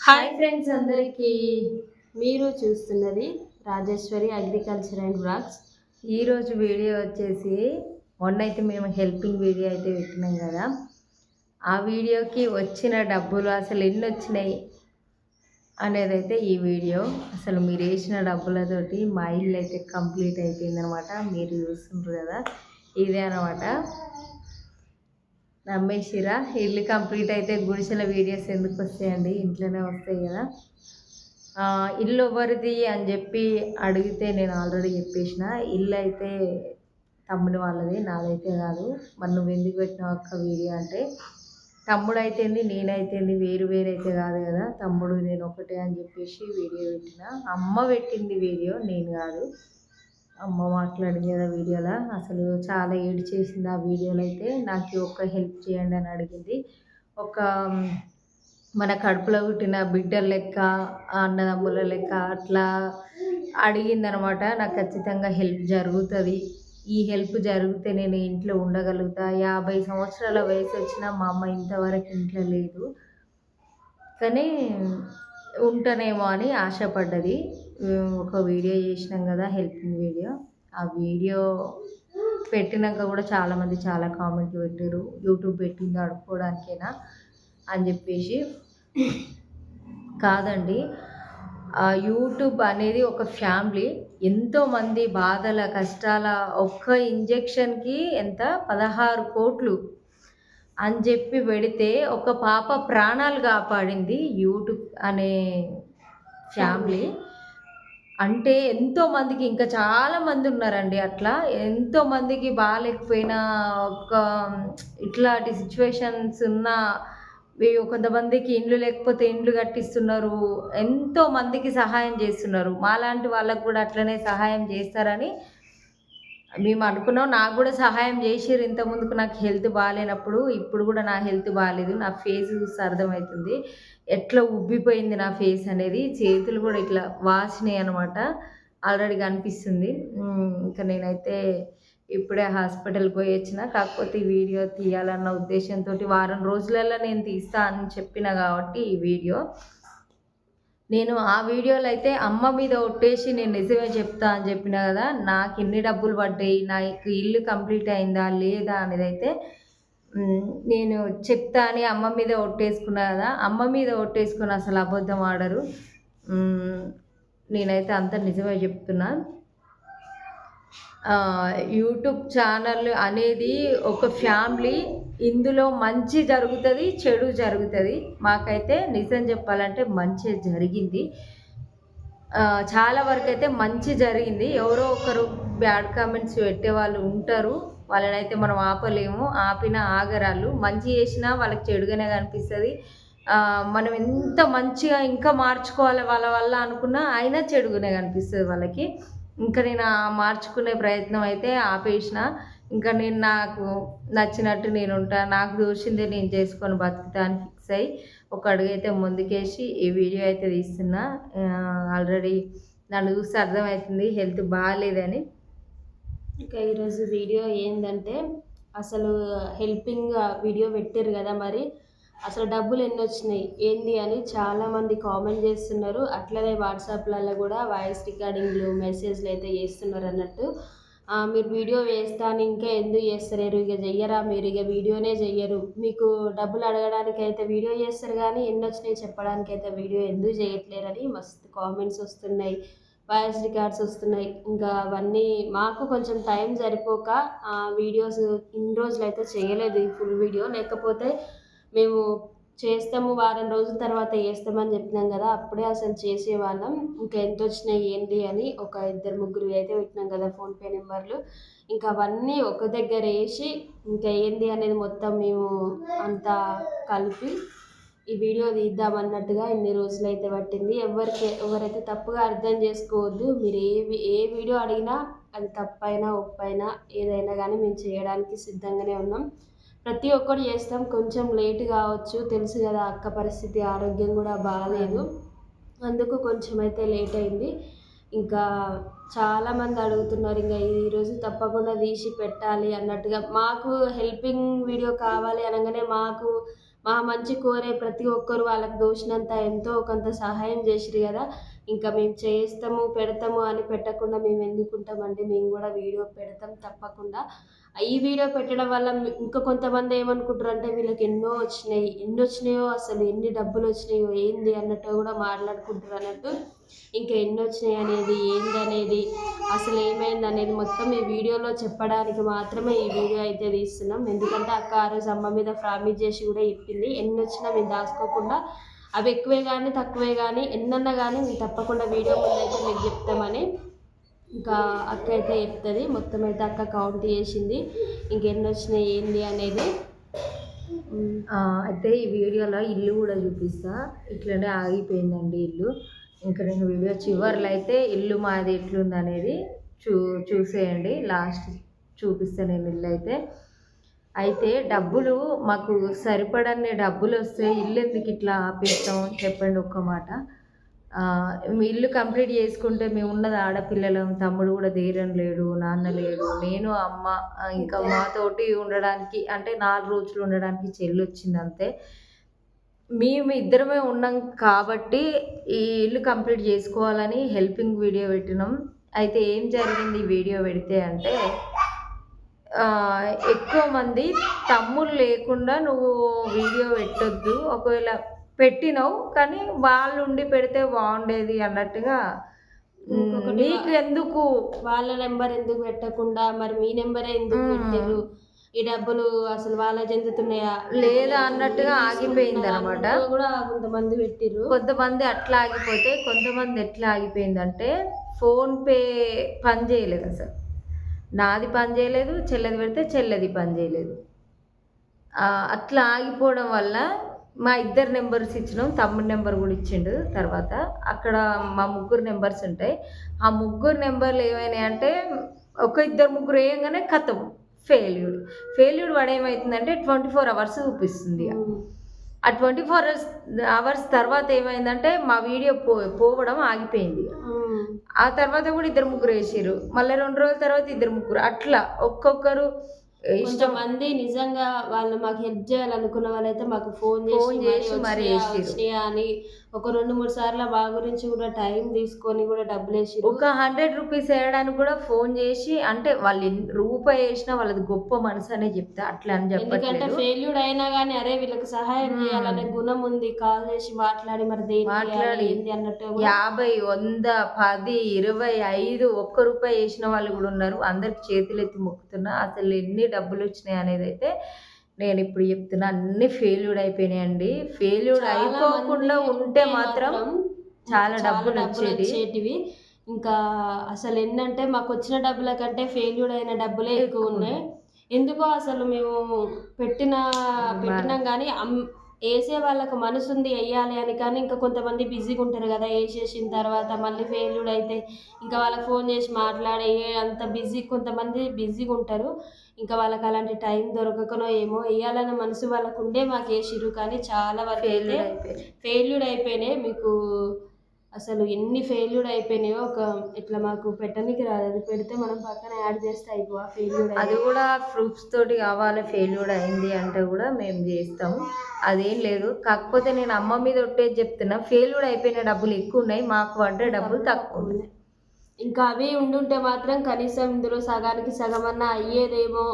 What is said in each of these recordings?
Hi friends అందరికీ. మీరు చూస్తున్నది రాజేశ్వరి అగ్రికల్చర్ అండ్ బ్లాగ్స్. ఈరోజు వీడియో వచ్చేసి మొన్న అయితే మేము హెల్పింగ్ వీడియో అయితే పెట్టినాం కదా, ఆ వీడియోకి వచ్చిన డబ్బులు అసలు ఎన్ని వచ్చినాయి అనేది అయితే ఈ వీడియో. అసలు మీరు వేసిన డబ్బులతోటి మా ఇల్లు అయితే కంప్లీట్ అయిపోయింది అనమాట. మీరు చూస్తుంటారు కదా, ఇదే అనమాట. నమ్మేసిరా, ఇల్లు కంప్లీట్ అయితే గుడిసెల వీడియోస్ ఎందుకు వస్తాయండి, ఇంట్లోనే వస్తాయి కదా. ఇల్లు ఎవరిది అని చెప్పి అడిగితే నేను ఆల్రెడీ చెప్పేసిన, ఇల్లు అయితే తమ్ముడు వాళ్ళది, నాదైతే కాదు. మరి నువ్వు ఎందుకు పెట్టినావు అక్క వీడియో అంటే, తమ్ముడు అయితేంది నేనైతేంది వేరు వేరు అయితే కాదు కదా, తమ్ముడు నేను ఒకటే అని చెప్పేసి వీడియో పెట్టిన. అమ్మ పెట్టింది వీడియో, నేను కాదు. అమ్మ మాట్లాడింది కదా వీడియోలో. అసలు చాలా ఏడ్చేసింది ఆ వీడియోలో అయితే. నాకు ఒక్క హెల్ప్ చేయండి అని అడిగింది. ఒక మన కడుపులో పుట్టిన బిడ్డల లెక్క, అన్నదమ్ముల లెక్క అట్లా అడిగిందనమాట. నాకు ఖచ్చితంగా హెల్ప్ జరుగుతుంది, ఈ హెల్ప్ జరిగితే నేను ఇంట్లో ఉండగలుగుతా. 50 సంవత్సరాల వయసు వచ్చినా మా అమ్మ ఇంతవరకు ఇంట్లో లేదు, కానీ ఉంటానేమో అని ఆశపడ్డది. ఒక వీడియో చేసినాం కదా, హెల్పింగ్ వీడియో. ఆ వీడియో పెట్టినాక కూడా చాలామంది చాలా కామెంట్లు పెట్టారు, యూట్యూబ్ పెట్టింది ఆడుకోవడానికైనా అని చెప్పేసి. కాదండి, యూట్యూబ్ అనేది ఒక ఫ్యామిలీ. ఎంతోమంది బాధల కష్టాల ఒక్క ఇంజెక్షన్కి ఎంత 16 కోట్లు అని చెప్పి పెడితే ఒక పాప ప్రాణాలు కాపాడింది యూట్యూబ్ అనే ఫ్యామిలీ. అంటే ఎంతోమందికి ఇంకా చాలామంది ఉన్నారండి అట్లా. ఎంతోమందికి బాగాలేకపోయినా, ఒక ఇట్లాంటి సిచ్యువేషన్స్ ఉన్న కొంతమందికి ఇండ్లు లేకపోతే ఇండ్లు కట్టిస్తున్నారు, ఎంతోమందికి సహాయం చేస్తున్నారు. మాలాంటి వాళ్ళకు కూడా అట్లనే సహాయం చేస్తారని మేము అనుకున్నాం. నాకు కూడా సహాయం చేసిర్రు ఇంతకుముందుకు, నాకు హెల్త్ బాగాలేనప్పుడు. ఇప్పుడు కూడా నా హెల్త్ బాగాలేదు, నా ఫేస్ చూస్తే అర్థమవుతుంది ఎట్లా ఉబ్బిపోయింది నా ఫేస్ అనేది. చేతులు కూడా ఇట్లా వాసినాయి అనమాట, ఆల్రెడీ కనిపిస్తుంది. ఇంకా నేనైతే ఇప్పుడే హాస్పిటల్కి పోయి వచ్చిన. కాకపోతే ఈ వీడియో తీయాలన్న ఉద్దేశంతో వారం రోజులలో నేను తీస్తా అని చెప్పిన కాబట్టి ఈ వీడియో. నేను ఆ వీడియోలో అయితే అమ్మ మీద ఒట్టేసి నేను నిజమే చెప్తా అని చెప్పిన కదా, నాకు ఎన్ని డబ్బులు పడ్డాయి, నాకు ఇల్లు కంప్లీట్ అయిందా లేదా అనేది అయితే నేను చెప్తా అని అమ్మ మీద ఒట్టేసుకున్నా కదా. అమ్మ మీద ఒట్టేసుకుని అసలు అబద్ధం ఆడరు. నేనైతే అంత నిజమే చెప్తున్నా. యూట్యూబ్ ఛానల్ అనేది ఒక ఫ్యామిలీ. ఇందులో మంచి జరుగుతుంది, చెడు జరుగుతుంది. మాకైతే నిజం చెప్పాలంటే మంచి జరిగింది, చాలా వరకు అయితే మంచి జరిగింది. ఎవరో ఒకరు బ్యాడ్ కామెంట్స్ పెట్టే వాళ్ళు ఉంటారు, వాళ్ళనైతే మనం ఆపలేము, ఆపినా ఆగరాళ్ళు. మంచి చేసినా వాళ్ళకి చెడుగానే కనిపిస్తుంది. మనం ఎంత మంచిగా ఇంకా మార్చుకోవాలి వాళ్ళ వల్ల అనుకున్నా అయినా చెడుగానే కనిపిస్తుంది వాళ్ళకి. ఇంకా నేను మార్చుకునే ప్రయత్నం అయితే ఆపేసిన. ఇంకా నేను నాకు నచ్చినట్టు నేను ఉంటా, నాకు దోచిందే నేను చేసుకొని బతుకుతా అని ఫిక్స్ అయ్యి ఒక అడుగు అయితే ముందుకేసి ఈ వీడియో అయితే తీస్తున్నా. ఆల్రెడీ నన్ను చూస్తే అర్థమవుతుంది హెల్త్ బాగాలేదని. ఇంకా ఈరోజు వీడియో ఏంటంటే, అసలు హెల్పింగ్ వీడియో పెట్టారు కదా, మరి అసలు డబ్బులు ఎన్ని వచ్చినాయి ఏంది అని చాలామంది కామెంట్ చేస్తున్నారు. అట్లనే వాట్సాప్లలో కూడా వాయిస్ రికార్డింగ్లు మెసేజ్లు అయితే చేస్తున్నారు అన్నట్టు. మీరు వీడియో వేస్తాను ఇంకా ఎందుకు చేస్తలేరు, ఇక చెయ్యరా మీరు, ఇక వీడియోనే చెయ్యరు, మీకు డబ్బులు అడగడానికి అయితే వీడియో చేస్తారు కానీ ఎన్ని వచ్చినాయి చెప్పడానికి అయితే వీడియో ఎందుకు చేయట్లేరని మస్తు కామెంట్స్ వస్తున్నాయి, వాయిస్ రికార్డ్స్ వస్తున్నాయి. ఇంకా అవన్నీ మాకు కొంచెం టైం సరిపోక వీడియోస్ ఇన్ని రోజులు అయితే చేయలేదు ఈ ఫుల్ వీడియో. లేకపోతే మేము చేస్తాము, వారం రోజుల తర్వాత చేస్తామని చెప్పినాం కదా, అప్పుడే అసలు చేసేవాళ్ళం. ఇంకా ఎంత వచ్చినాయి ఏంటి అని ఒక 2-3 అయితే పెట్టినాం కదా ఫోన్పే నెంబర్లు. ఇంకా అవన్నీ ఒక దగ్గర వేసి ఇంకా ఏంది అనేది మొత్తం మేము అంతా కలిపి ఈ వీడియో తీద్దామన్నట్టుగా ఇన్ని రోజులు అయితే పట్టింది. ఎవరైతే తప్పుగా అర్థం చేసుకోవద్దు. మీరు ఏ వీడియో అడిగినా అది తప్పైనా ఒప్పైనా ఏదైనా కానీ మేము చేయడానికి సిద్ధంగానే ఉన్నాం. ప్రతి ఒక్కటి చేస్తాం, కొంచెం లేట్ కావచ్చు, తెలుసు కదా అక్క పరిస్థితి ఆరోగ్యం కూడా బాగాలేదు, అందుకు కొంచెం అయితే లేట్ అయింది. ఇంకా చాలామంది అడుగుతున్నారు ఇంకా ఈరోజు తప్పకుండా తీసి పెట్టాలి అన్నట్టుగా. మాకు హెల్పింగ్ వీడియో కావాలి అనగానే మా మంచి కోరే ప్రతి ఒక్కరు వాళ్ళకి దోచినంత ఎంతో కొంత సహాయం చేసిరు కదా. ఇంకా మేము చేస్తాము పెడతాము అని పెట్టకుండా మేము ఎందుకుంటామండి, మేము కూడా వీడియో పెడతాం తప్పకుండా. ఈ వీడియో పెట్టడం వల్ల ఇంకా కొంతమంది ఏమనుకుంటారు అంటే వీళ్ళకి ఎన్నో వచ్చినాయి, ఎన్ని వచ్చినాయో అసలు ఎన్ని డబ్బులు వచ్చినాయో ఏంది అన్నట్టు కూడా మాట్లాడుకుంటారు అన్నట్టు. ఇంకా ఎన్ని వచ్చినాయి అనేది ఏంది అనేది అసలు ఏమైంది అనేది మొత్తం ఈ వీడియోలో చెప్పడానికి మాత్రమే ఈ వీడియో అయితే తీస్తున్నాం. ఎందుకంటే అక్క ఆ రోజు అమ్మ మీద ప్రామిస్ చేసి కూడా చెప్పింది, ఎన్ని వచ్చినా మేము దాచుకోకుండా అవి ఎక్కువే కానీ తక్కువే కానీ ఎన్నన్నా కానీ మేము తప్పకుండా వీడియో ముందు అయితే మీకు చెప్తామని. ఇంకా అక్క అయితే చెప్తుంది. మొత్తం అయితే అక్క కౌంట్ చేసింది ఇంకెన్ని వచ్చినాయి ఏంది అనేది. అయితే ఈ వీడియోలో ఇల్లు కూడా చూపిస్తా. ఇట్లనే ఆగిపోయిందండి ఇల్లు. ఇంకా నేను వీడియో చివర్లో అయితే ఇల్లు మాది ఎట్లుంది అనేది చూసేయండి. లాస్ట్ చూపిస్తాను నేను ఇల్లు అయితే డబ్బులు మాకు సరిపడన్ని డబ్బులు వస్తే ఇల్లు ఎందుకు ఇట్లా ఆపేస్తాం చెప్పండి ఒక్క మాట. ఇల్లు కంప్లీట్ చేసుకుంటే మేము ఉన్నది ఆడపిల్లలం, తమ్ముడు కూడా ధైర్యం లేడు, నాన్న లేడు, నేను అమ్మ ఇంకా మాతోటి ఉండడానికి అంటే 4 రోజులు ఉండడానికి చెల్లి వచ్చింది అంతే. మేము ఇద్దరమే ఉన్నాం కాబట్టి ఈ ఇల్లు కంప్లీట్ చేసుకోవాలని హెల్పింగ్ వీడియో పెట్టినాం. అయితే ఏం జరిగింది ఈ వీడియో పెడితే అంటే ఎక్కువ మంది తమ్ముళ్ళు లేకుండా నువ్వు వీడియో పెట్టొద్దు, ఒకవేళ పెట్టినావు కానీ వాళ్ళు ఉండి పెడితే బాగుండేది అన్నట్టుగా. నీకు ఎందుకు వాళ్ళ నెంబర్ ఎందుకు పెట్టకుండా మరి మీ నెంబరే ఎందుకు పెట్టారు, ఈ డబ్బులు అసలు వాళ్ళ చెందుతున్నాయా లేదా అన్నట్టుగా ఆగిపోయింది అనమాట. కూడా కొంతమంది పెట్టిర్రు. కొంతమంది అట్లా ఆగిపోతే కొంతమంది ఎట్లా ఆగిపోయిందంటే ఫోన్పే పని చేయలేదు, అసలు నాది పని చేయలేదు, చెల్లెది పెడితే చెల్లెది పని చేయలేదు. అట్లా ఆగిపోవడం వల్ల మా ఇద్దరు నెంబర్స్ ఇచ్చినాం, తమ్ముడి నెంబర్ కూడా ఇచ్చిండు. తర్వాత అక్కడ మా ముగ్గురు నెంబర్స్ ఉంటాయి. ఆ ముగ్గురు నెంబర్లు ఏమైనాయి అంటే ఇద్దరు ముగ్గురు వేయంగానే కథం ఫెయిల్యూర్ వాడు ఏమవుతుందంటే 24 hours చూపిస్తుంది. ఆ 24 hours తర్వాత ఏమైందంటే మా వీడియో పోవడం ఆగిపోయింది. ఆ తర్వాత కూడా ఇద్దరు ముగ్గురు వేసారు, మళ్ళీ 2 రోజుల తర్వాత ఇద్దరు ముగ్గురు, అట్లా ఒక్కొక్కరు కొంతమంది నిజంగా వాళ్ళు మాకు హెల్ప్ చేయాలనుకున్న వాళ్ళైతే మాకు ఫోన్ చేసి మరి వచ్చినాయా అని ఒక 2-3 సార్లు మా గురించి కూడా టైం తీసుకొని కూడా డబ్బులు వేసి ఒక 100 రూపీస్ వేయడానికి కూడా ఫోన్ చేసి, అంటే వాళ్ళు రూపాయి వేసినా వాళ్ళది గొప్ప మనసు అనే చెప్తా, అట్లా అని చెప్పి. ఎందుకంటే ఫెయిల్యూర్ అయినా కానీ అరే వీళ్ళకి సహాయం చేయాలనే గుణం ఉంది, కాల్ చేసి మాట్లాడి మరి మాట్లాడి అన్నట్టు 50, 100, 10, 25 ₹1 వేసిన వాళ్ళు కూడా ఉన్నారు. అందరికి చేతులు ఎత్తి మొక్కుతున్నా. అసలు ఎన్ని డబ్బులు వచ్చినాయి అనేది అయితే నేను ఇప్పుడు చెప్తున్నా, అన్ని ఫెయిల్యూర్ అయిపోయినాయండి. ఫెయిల్యూర్ అయిపోకుండా ఉంటే మాత్రం చాలా డబ్బులు వచ్చేటివి. ఇంకా అసలు ఏంటంటే మాకు వచ్చిన డబ్బుల కంటే ఫెయిల్యూర్ అయిన డబ్బులే ఎక్కువ ఉన్నాయి. ఎందుకో అసలు మేము పెట్టినాం కానీ వేసే వాళ్ళకు మనసు ఉంది వేయాలి అని, కానీ ఇంకా కొంతమంది బిజీగా ఉంటారు కదా, వేసేసిన తర్వాత మళ్ళీ ఫెయిల్యూర్ అయితే ఇంకా వాళ్ళకి ఫోన్ చేసి మాట్లాడే అంత కొంతమంది బిజీగా ఉంటారు. ఇంకా వాళ్ళకి అలాంటి టైం దొరకకనో ఏమో వేయాలన్న మనసు వాళ్ళకు ఉండే మాకు వేసిర్రు, కానీ చాలా వరకు అయితే ఫెయిల్యూర్ అయిపోయినాయి. మీకు అసలు ఎన్ని ఫెయిల్యూర్ అయిపోయినాయో ఇట్లా మాకు పెట్టడానికి రాదు, అది పెడితే మనం పక్కన యాడ్ చేస్తే అయిపోవా ఫెయిల్యూర్, అది కూడా ప్రూఫ్స్ తోటి కావాలి. ఫెయిల్యూర్ అయింది అంటే కూడా మేము చేస్తాము, అదేం లేదు. కాకపోతే నేను అమ్మ మీద ఒట్టేది చెప్తున్నా, ఫెయిల్యూర్ అయిపోయిన డబ్బులు ఎక్కువ ఉన్నాయి, మాకు పడ్డ డబ్బులు తక్కువ ఉన్నాయి. ఇంకా అవి ఉండుంటే మాత్రం కనీసం ఇందులో సగానికి సగమన్నా అయ్యేదేమో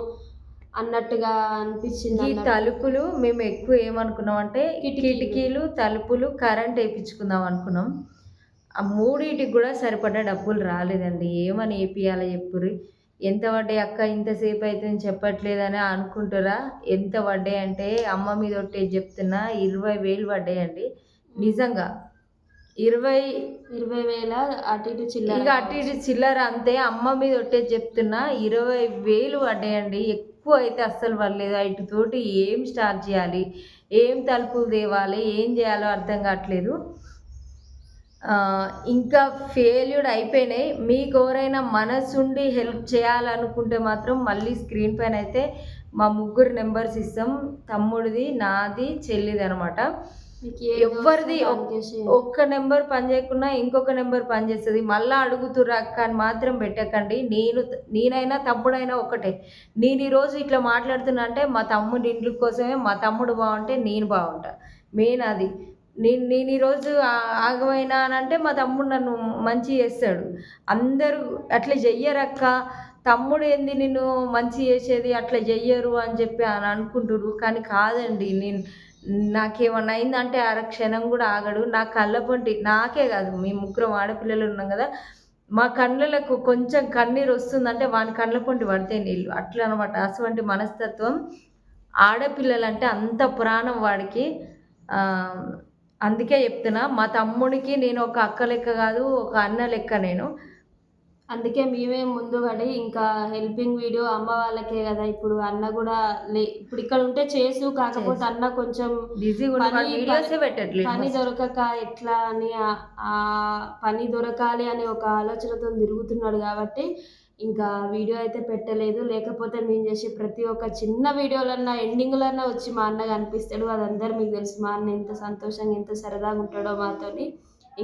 అన్నట్టుగా అనిపించింది. ఈ తలుపులు మేము ఎక్కువ ఏమనుకున్నాం అంటే కిటికీలు, తలుపులు, కరెంట్ వేయించుకుందాం అనుకున్నాం. ఆ మూడింటికి కూడా సరిపడ్డ డబ్బులు రాలేదండి. ఏమని వేపియాలో చెప్పుర్రి. ఎంత పడ్డాయి అక్క, ఇంతసేపు అయితే చెప్పట్లేదని అనుకుంటారా? ఎంత పడ్డాయి అంటే అమ్మ మీద ఒట్టేది చెప్తున్నా 20,000 పడ్డాయండి నిజంగా. 20,000 అటు ఇటు చిల్లర, ఇక అటు ఇటు చిల్లర అంతే. అమ్మ మీద ఒట్టేది చెప్తున్నా 20,000 పడ్డాయండి. ఎక్కువ అయితే అస్సలు పడలేదు. ఇటుతోటి ఏం స్టార్ట్ చేయాలి, ఏం తలుపులు తేవాలి, ఏం చేయాలో అర్థం కావట్లేదు. ఇంకా ఫెయిల్యూర్ అయిపోయినాయి. మీకు ఎవరైనా మనసుండి హెల్ప్ చేయాలనుకుంటే మాత్రం మళ్ళీ స్క్రీన్ పైన అయితే మా ముగ్గురు నెంబర్స్ ఇస్తాం, తమ్ముడిది, నాది, చెల్లిది అనమాట. మీకు ఏది ఎవ్వరిది వస్తే దానికే చేయండి. ఒక్క నెంబర్ పని చేయకున్నా ఇంకొక నెంబర్ పని చేస్తుంది. మళ్ళా అడుగుతుర్రు అక్క అని మాత్రం పెట్టకండి. నేనైనా తమ్ముడైనా ఒకటే. నేను ఈరోజు ఇట్లా మాట్లాడుతున్నా అంటే మా తమ్ముడి ఇండ్ల కోసమే. మా తమ్ముడు బాగుంటే నేను బాగుంటా. మెయిన్ అది. నేను ఈరోజు ఆగమైనా అని అంటే మా తమ్ముడు నన్ను మంచి చేస్తాడు. అందరూ అట్లా చెయ్యరక్క, తమ్ముడు ఏంది నిన్ను మంచి చేసేది, అట్లా చెయ్యరు అని చెప్పి అని అనుకుంటుర్రు. కానీ కాదండి. నాకేమన్నా అయిందంటే అరక్షణం కూడా ఆగడు. నా కళ్ళ పొంటి నాకే కాదు, మేము ముగ్గురం ఆడపిల్లలు ఉన్నాం కదా, మా కళ్ళలకు కొంచెం కన్నీరు వస్తుందంటే వాని కళ్ళ పొంటి పడితే నీళ్ళు అట్లా అనమాట. అటువంటి మనస్తత్వం. ఆడపిల్లలంటే అంత ప్రాణం వాడికి. ఆ, అందుకే చెప్తున్నా, మా తమ్ముడికి నేను ఒక అక్క లెక్క కాదు, ఒక అన్న లెక్క నేను. అందుకే మేమే ముందు పడి ఇంకా హెల్పింగ్ వీడియో అమ్మ వాళ్ళకే కదా. ఇప్పుడు అన్న కూడా ఇప్పుడు ఇక్కడ ఉంటే చేసు, కాకపోతే అన్న కొంచెం బిజీగా వీడియోసే పని పెట్టట్లేదు. దొరకక ఎట్లా అని ఆ పని దొరకాలి అనే ఒక ఆలోచనతో తిరుగుతున్నాడు కాబట్టి ఇంకా వీడియో అయితే పెట్టలేదు. లేకపోతే మేము చేసే ప్రతి ఒక్క చిన్న వీడియోలన్నా ఎండింగ్లన్నా వచ్చి మా అన్న కనిపిస్తాడు. అదందరూ మీకు తెలుసు. మా అన్న ఎంత సంతోషంగా ఎంత సరదాగా ఉంటాడో మాతోని.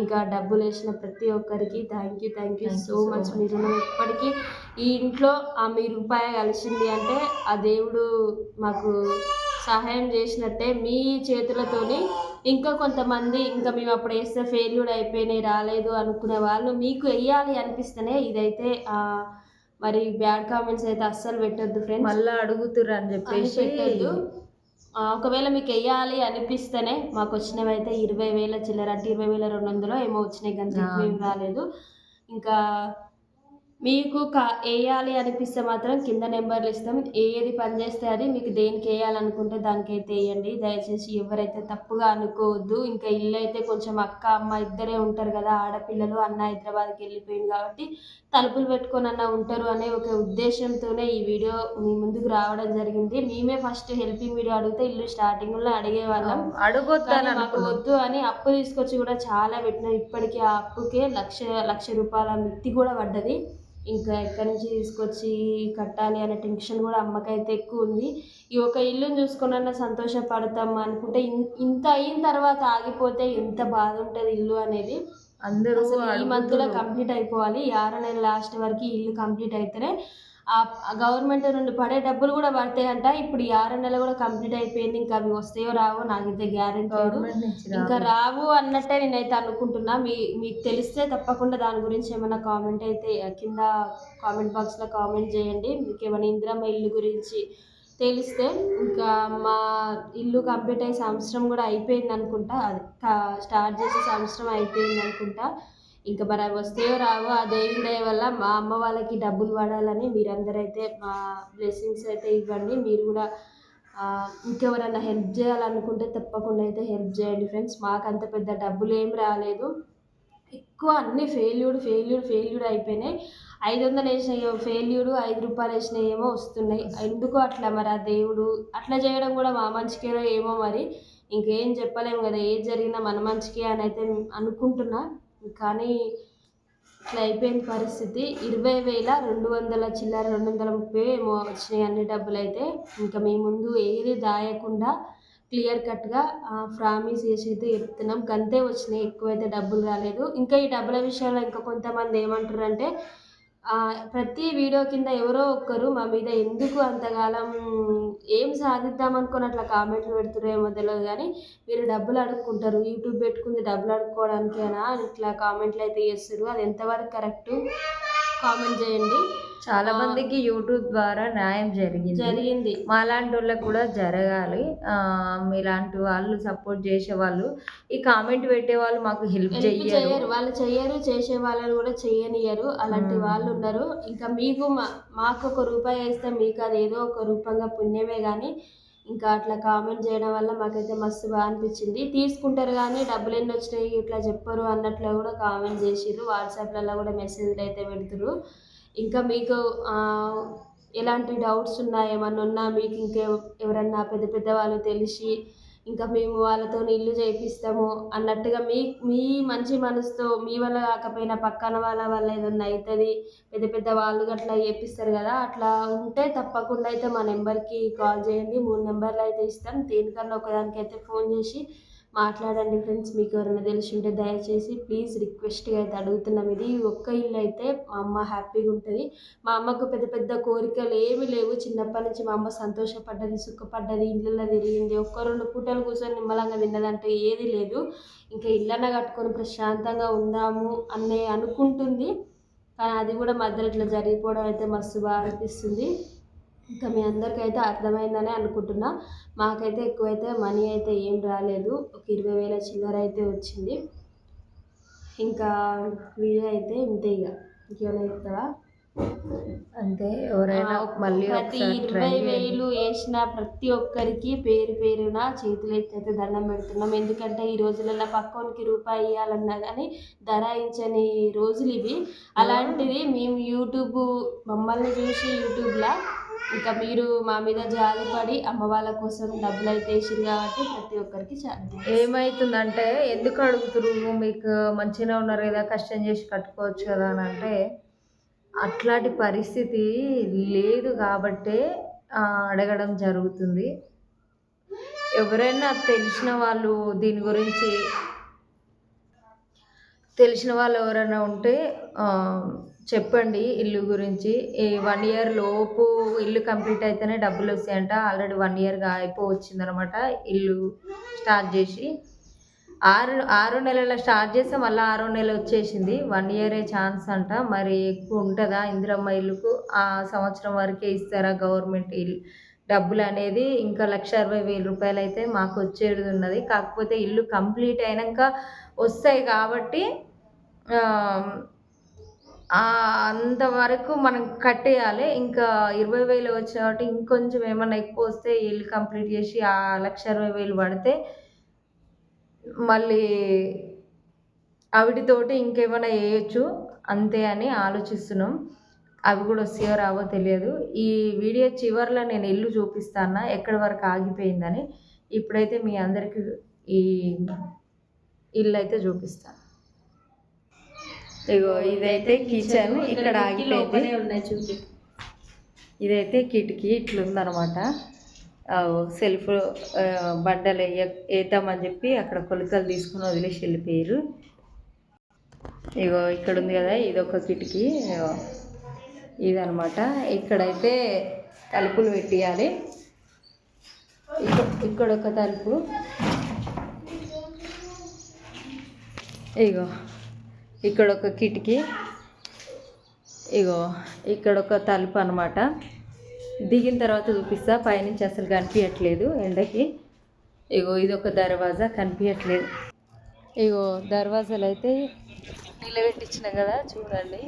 ఇంకా డబ్బులు వేసిన ప్రతి ఒక్కరికి థ్యాంక్ యూ సో మచ్. మీరు ఎప్పటికీ ఈ ఇంట్లో మీ రూపాయి కలిసింది అంటే ఆ దేవుడు మాకు సహాయం చేసినట్టే. మీ చేతులతోని ఇంకా కొంతమంది ఇంకా మేము అప్పుడు వేస్తే ఫెయిల్యూర్ అయిపోయినాయి రాలేదు అనుకునే వాళ్ళు మీకు వెయ్యాలి అనిపిస్తేనే ఇదైతే మరి బ్యాడ్ కామెంట్స్ అయితే అస్సలు పెట్టొద్దు ఫ్రెండ్స్. మళ్ళీ అడుగుతుర్రు అని చెప్పేసి పెట్టొద్దు. ఒకవేళ మీకు వెయ్యాలి అనిపిస్తేనే మాకు వచ్చినవి అయితే 20,000 చిల్లర, అంటే 20,200 ఏమో వచ్చినాయి కానీ ఎక్కువ ఏం రాలేదు. ఇంకా మీకు వేయాలి అనిపిస్తే మాత్రం కింద నెంబర్లు ఇస్తాం. ఏది పని చేస్తే అది మీకు దేనికి వేయాలనుకుంటే దానికైతే వేయండి. దయచేసి ఎవరైతే తప్పుగా అనుకోవద్దు. ఇంకా ఇల్లు అయితే కొంచెం అక్క అమ్మ ఇద్దరే ఉంటారు కదా, ఆడపిల్లలు. అన్న హైదరాబాద్కి వెళ్ళిపోయింది కాబట్టి తలుపులు పెట్టుకొని అన్న ఉంటారు అనే ఒక ఉద్దేశంతోనే ఈ వీడియో మీ ముందుకు రావడం జరిగింది. మేమే ఫస్ట్ హెల్పింగ్ వీడియో అడిగితే ఇల్లు స్టార్టింగ్లో అడిగేవాళ్ళం, మాకు వద్దు అని అప్పు తీసుకొచ్చి కూడా చాలా పెట్టినాం. ఇప్పటికీ ఆ అప్పుకే లక్ష రూపాయల మిత్తి కూడా పడ్డది. ఇంకా ఎక్కడి నుంచి తీసుకొచ్చి కట్టాలి అనే టెన్షన్ కూడా అమ్మకైతే ఎక్కువ ఉంది. ఈ ఒక ఇల్లుని చూసుకున్నా సంతోషపడతాం అనుకుంటే ఇంత అయిన తర్వాత ఆగిపోతే ఎంత బాధ ఉంటుంది ఇల్లు అనేది. అందరూ ఈ మంత్లో కంప్లీట్ అయిపోవాలి. 6 నెలల లాస్ట్ వరకు ఇల్లు కంప్లీట్ అయితేనే గవర్నమెంట్ నుండి పడే డబ్బులు కూడా పడతాయంట. ఇప్పుడు 6 నెలలు కూడా కంప్లీట్ అయిపోయింది. ఇంకా అవి వస్తాయో రావో నాకైతే గ్యారెంటీ లేదు. ఇంకా రావు అన్నట్టే నేనైతే అనుకుంటున్నా. మీకు తెలిస్తే తప్పకుండా దాని గురించి ఏమైనా కామెంట్ అయితే కింద కామెంట్ బాక్స్లో కామెంట్ చేయండి. మీకు ఏమైనా ఇందిరమ్మ ఇల్లు గురించి తెలిస్తే. ఇంకా మా ఇల్లు కంప్లీట్ అయ్యే సంవత్సరం కూడా అయిపోయింది అనుకుంటా. అది స్టార్ట్ చేసే సంవత్సరం అయిపోయింది అనుకుంటా. ఇంకా మరి అవి వస్తాయో రావో ఆ దేవుని దయ వల్ల మా అమ్మ వాళ్ళకి డబ్బులు పడాలని మీరందరైతే మా బ్లెస్సింగ్స్ అయితే ఇవ్వండి. మీరు కూడా ఇంకెవరన్నా హెల్ప్ చేయాలనుకుంటే తప్పకుండా అయితే హెల్ప్ చేయండి ఫ్రెండ్స్. మాకు అంత పెద్ద డబ్బులు ఏం రాలేదు. ఎక్కువ అన్నీ ఫెయిల్యూర్ అయిపోయినాయి. 500 వేసినాయేమో ఫెయిల్యూర్, 5 రూపాయలు వేసినాయేమో వస్తున్నాయి. ఎందుకో అట్లా మరి ఆ దేవుడు అట్లా చేయడం కూడా మా మంచికేనో ఏమో మరి. ఇంకేం చెప్పలేము కదా, ఏది జరిగినా మన మంచికే అని అయితే అనుకుంటున్నా. కానీ ఇట్లా అయిపోయింది పరిస్థితి. 20,200 చిల్లర, 230 ఏమో వచ్చినాయి అన్ని డబ్బులు అయితే. ఇంకా మీ ముందు ఏది దాయకుండా క్లియర్ కట్గా ప్రామిస్ చేసి అయితే చెప్తున్నాం. గంతే వచ్చినాయి, ఎక్కువైతే డబ్బులు రాలేదు. ఇంకా ఈ డబ్బుల విషయంలో ఇంకా కొంతమంది ఏమంటారు అంటే ప్రతి వీడియో కింద ఎవరో ఒక్కరు మా మీద ఎందుకు అంతకాలం ఏం సాధిద్దాం అనుకుని అట్లా కామెంట్లు పెడుతురేమో తెలియదు కానీ మీరు డబ్బులు అడుక్కుంటారు, యూట్యూబ్ పెట్టుకుంది డబ్బులు అడుక్కోవడానికేనా ఇట్లా కామెంట్లు అయితే చేస్తారు. అది ఎంతవరకు కరెక్టు కామెంట్ చేయండి. చాలా మందికి యూట్యూబ్ ద్వారా న్యాయం జరిగింది. మాలాంటి వాళ్ళకి కూడా జరగాలి. మీలాంటి వాళ్ళు సపోర్ట్ చేసే వాళ్ళు, ఈ కామెంట్ పెట్టే వాళ్ళు మాకు హెల్ప్ చేయరు. వాళ్ళు చెయ్యరు, చేసే వాళ్ళని కూడా చేయనియరు. అలాంటి వాళ్ళు ఉన్నారు. ఇంకా మీకు మాకు 1 రూపాయి వేస్తే మీకు అది ఏదో ఒక రూపంగా పుణ్యమే. కానీ ఇంకా అట్లా కామెంట్ చేయడం వల్ల మాకైతే మస్తు బాగా అనిపించింది. తీసుకుంటారు కానీ డబ్బులు ఎన్ని వచ్చినాయి ఇట్లా చెప్పరు అన్నట్లు కూడా కామెంట్ చేసిర్రు. వాట్సాప్లలో కూడా మెసేజ్లు అయితే పెడుతురు. ఇంకా మీకు ఎలాంటి డౌట్స్ ఉన్నా, ఏమన్నా ఉన్నా, మీకు ఎవరన్నా పెద్ద వాళ్ళు తెలిసి ఇంకా మేము వాళ్ళతో ఇల్లు చేయిస్తాము అన్నట్టుగా మీ మంచి మనసుతో మీ వల్ల కాకపోయినా పక్కన వాళ్ళ వల్ల ఏదన్నా అవుతుంది, పెద్ద వాళ్ళు అట్లా చేపిస్తారు కదా, అట్లా ఉంటే తప్పకుండా అయితే మా నెంబర్కి కాల్ చేయండి. 3 నెంబర్లు అయితే ఇస్తాం. దేనికన్నా ఒకదానికైతే ఫోన్ చేసి మాట్లాడండి ఫ్రెండ్స్. మీకు ఎవరైనా తెలిసి ఉంటే దయచేసి ప్లీజ్ రిక్వెస్ట్గా అయితే అడుగుతున్నాం. ఇది ఒక్క ఇల్లు అయితే మా అమ్మ హ్యాపీగా ఉంటుంది. మా అమ్మకు పెద్ద పెద్ద కోరికలు ఏమీ లేవు. చిన్నప్పటి నుంచి మా అమ్మ సంతోషపడ్డది, సుఖపడ్డది, ఇళ్ళల్లో తిరిగింది. ఒక్క 2 పూటలు కూర్చొని నిమ్మలంగా తిన్నదంటే ఏది లేదు. ఇంకా ఇల్లన్న కట్టుకొని ప్రశాంతంగా ఉందాము అనే అనుకుంటుంది. కానీ అది కూడా మధ్యలో ఇట్లా జరిగిపోవడం అయితే మస్తు బాగా అనిపిస్తుంది. ఇంకా మీ అందరికైతే అర్థమైందని అనుకుంటున్నా. మాకైతే ఎక్కువైతే మనీ అయితే ఏం రాలేదు. ఒక 20,000 చిల్లర అయితే వచ్చింది. ఇంకా వీడియో అయితే ఇంతే. ఇక ఇంకేమైనా చెప్తావా? అంతే. ఎవరైనా మళ్ళీ ప్రతి 20,000 వేసిన ప్రతి ఒక్కరికి పేరు పేరున చేతులు ఎత్తైతే దండం పెడుతున్నాం. ఎందుకంటే ఈ రోజులలో పక్కోనికి రూపాయి ఇవ్వాలన్నా కానీ ధరాయించని రోజులు ఇవి. అలాంటిది మేము మమ్మల్ని చూసి యూట్యూబ్లో ఇంకా మీరు మా మీద జాలిపడి అమ్మ వాళ్ళ కోసం డబ్బులు అయితే వేసిరు కాబట్టి ప్రతి ఒక్కరికి చాలా ఏమవుతుందంటే, ఎందుకు అడుగుతున్నారు, మీకు మంచిగా ఉన్నారు కదా, కష్టం చేసి కట్టుకోవచ్చు కదా అని అంటే, అట్లాంటి పరిస్థితి లేదు కాబట్టే అడగడం జరుగుతుంది. ఎవరైనా తెలిసిన వాళ్ళు దీని గురించి తెలిసిన వాళ్ళు ఎవరైనా ఉంటే చెప్పండి. ఇల్లు గురించి 1 ఇయర్ లోపు ఇల్లు కంప్లీట్ అయితేనే డబ్బులు వస్తాయంట. ఆల్రెడీ 1 ఇయర్గా అయిపోవచ్చిందనమాట ఇల్లు స్టార్ట్ చేసి. 6 నెలల స్టార్ట్ చేస్తే మళ్ళీ 6వ నెల వచ్చేసింది. 1 ఇయరే ఛాన్స్ అంట. మరి ఎక్కువ ఉంటుందా ఇందిరమ్మ ఇల్లుకు? ఆ సంవత్సరం వరకే ఇస్తారా గవర్నమెంట్ ఇల్లు డబ్బులు అనేది? ఇంకా 1,60,000 రూపాయలు అయితే మాకు వచ్చేది ఉన్నది. కాకపోతే ఇల్లు కంప్లీట్ అయినాక వస్తాయి కాబట్టి అంతవరకు మనం కట్టేయాలి. ఇంకా 20,000 వచ్చాయి కాబట్టి ఇంకొంచెం ఏమన్నా ఎక్కువ వస్తే ఇల్లు కంప్లీట్ చేసి ఆ 1,60,000 పడితే మళ్ళీ అవిటితోటి ఇంకేమైనా వేయచ్చు అంతే అని ఆలోచిస్తున్నాం. అవి కూడా వస్తాయో రావో తెలియదు. ఈ వీడియో చివరిలో నేను ఇల్లు చూపిస్తాను ఎక్కడి వరకు ఆగిపోయిందని. ఇప్పుడైతే మీ అందరికీ ఈ ఇల్లు అయితే చూపిస్తాను. ఇగో ఇదైతే కిచెన్, ఇక్కడ ఆగిపోయింది. ఉన్నాయి చూపి. ఇదైతే కిటికీ ఇట్లుందనమాట. సెల్ఫ్ బండలు వేద్దామని చెప్పి అక్కడ కొలతలు తీసుకుని వదిలేసి వెళ్ళిపోయారు. ఇగో ఇక్కడ ఉంది కదా, ఇదొక కిటికీ ఇదనమాట. ఇక్కడైతే తలుపులు పెట్టియాలి. ఇక్కడ ఒక తలుపు, ఇగో ఇక్కడ ఒక కిటికీ, ఇగో ఇక్కడ ఒక తలుపు అనమాట. దిగిన తర్వాత చూపిస్తా. పైనుంచి అసలు కనిపించట్లేదు ఎండకి. ఇగో ఇది ఒక దర్వాజా, కనిపించట్లేదు. ఇగో దర్వాజాలు అయితే నిలబెట్టించిన కదా చూడండి.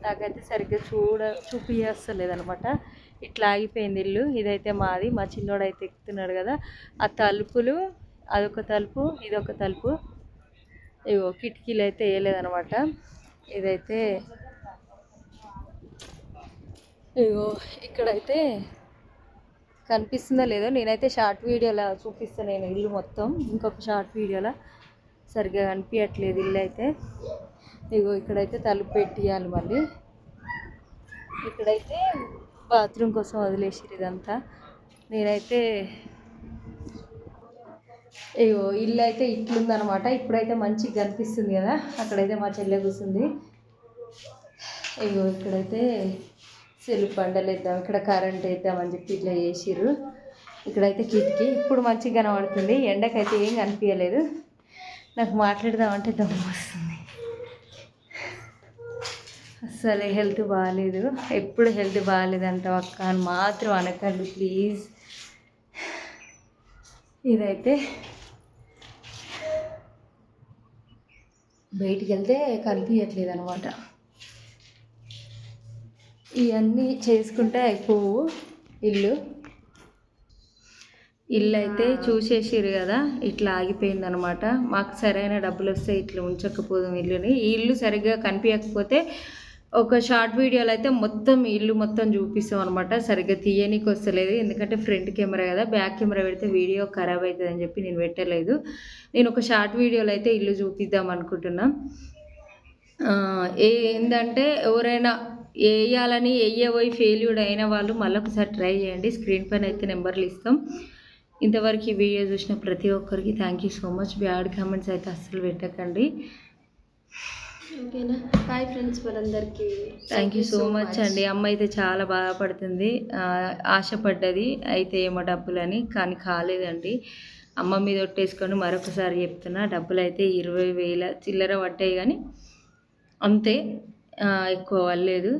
నాకైతే సరిగ్గా చూపిస్తలేదు అనమాట. ఇట్లా ఆగిపోయింది ఇల్లు. ఇదైతే మాది. మా చిన్నోడు అయితే ఎక్కుతున్నాడు కదా. ఆ తలుపులు, అదొక తలుపు, ఇదొక తలుపు. ఇగో కిటికీలు అయితే వేయలేదనమాట. ఇదైతే ఇగో ఇక్కడైతే కనిపిస్తుందో లేదో, నేనైతే షార్ట్ వీడియోలో చూపిస్తాను నేను ఇల్లు మొత్తం. ఇంకొక షార్ట్ వీడియోలో సరిగ్గా కనిపించట్లేదు ఇల్లు అయితే. ఇగో ఇక్కడైతే తలుపు పెట్టియాలి. మళ్ళీ ఇక్కడైతే బాత్రూమ్ కోసం వదిలేసిరు ఇదంతా. నేనైతే ఇగో ఇల్లు అయితే ఇట్లుందనమాట. ఇప్పుడైతే మంచిగా కనిపిస్తుంది కదా. అక్కడైతే మా చెల్లె కూర్చుంది. ఇగో ఇక్కడైతే సెల్ఫ్ బండలు వేద్దాం, ఇక్కడ కరెంట్ వేద్దామని చెప్పి ఇట్లా చేసిర్రు. ఇక్కడైతే కిటికీ ఇప్పుడు మంచిగా కనబడుతుంది. ఎండకైతే ఏం కనిపించలేదు. నాకు మాట్లాడదామంటే దమ్ము వస్తుంది. అసలు హెల్త్ బాగాలేదు. ఎప్పుడు హెల్త్ బాగాలేదంట అక్క అని మాత్రం అనకండి ప్లీజ్. ఇదైతే బయటికి వెళ్తే కనిపించట్లేదు అనమాట. ఇవన్నీ చేసుకుంటే అయిపోవు. ఇల్లు అయితే చూసేసిరు కదా, ఇట్లా ఆగిపోయిందనమాట. మాకు సరైన డబ్బులు వస్తే ఇట్లా ఉంచకపోదాం ఇల్లుని. ఈ ఇల్లు సరిగ్గా కనిపించకపోతే ఒక షార్ట్ వీడియోలో అయితే మొత్తం ఇల్లు మొత్తం చూపిస్తాం అనమాట. సరిగ్గా తీయనీకి వస్తలేదు, ఎందుకంటే ఫ్రంట్ కెమెరా కదా. బ్యాక్ కెమెరా పెడితే వీడియో ఖరాబ్ అవుతుంది అని చెప్పి నేను పెట్టలేదు. నేను ఒక షార్ట్ వీడియోలో అయితే ఇల్లు చూపిద్దాం అనుకుంటున్నా. ఏంటంటే ఎవరైనా వేయాలని వేయబోయి ఫెయిల్యూర్ అయిన వాళ్ళు మళ్ళీ ఒకసారి ట్రై చేయండి. స్క్రీన్ పైన అయితే నెంబర్లు ఇస్తాం. ఇంతవరకు ఈ వీడియో చూసిన ప్రతి ఒక్కరికి thank you so much. Bad comments అయితే అస్సలు పెట్టకండి. ఓకేనా? బాయ్ ఫ్రెండ్స్ మనందరికీ. థ్యాంక్ యూ సో మచ్ అండి. అమ్మ అయితే చాలా బాధపడుతుంది. ఆశపడ్డది అయితే ఏమో డబ్బులని, కానీ కాలేదండి. అమ్మ మీద ఒట్టేసుకొని మరొకసారి చెప్తున్నా, డబ్బులు అయితే 20,000 చిల్లర పడ్డాయి, కానీ అంతే, ఎక్కువ అవ్వలేదు.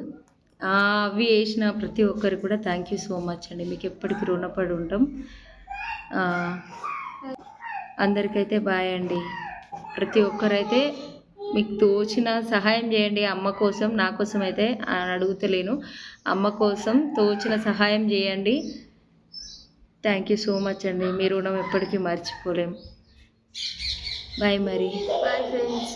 అవి వేసిన ప్రతి ఒక్కరికి కూడా థ్యాంక్ యూ సో మచ్ అండి. మీకు ఎప్పటికీ రుణపడి ఉంటాం. అందరికైతే బాయ్ అండి. ప్రతి ఒక్కరైతే మీకు తోచిన సహాయం చేయండి అమ్మ కోసం. నా కోసం అయితే అడుగుతలేను, అమ్మ కోసం తోచిన సహాయం చేయండి. థ్యాంక్ యూ సో మచ్ అండి. మీ రుణం ఎప్పటికీ మర్చిపోలేం. బాయ్ మరి. Bye friends.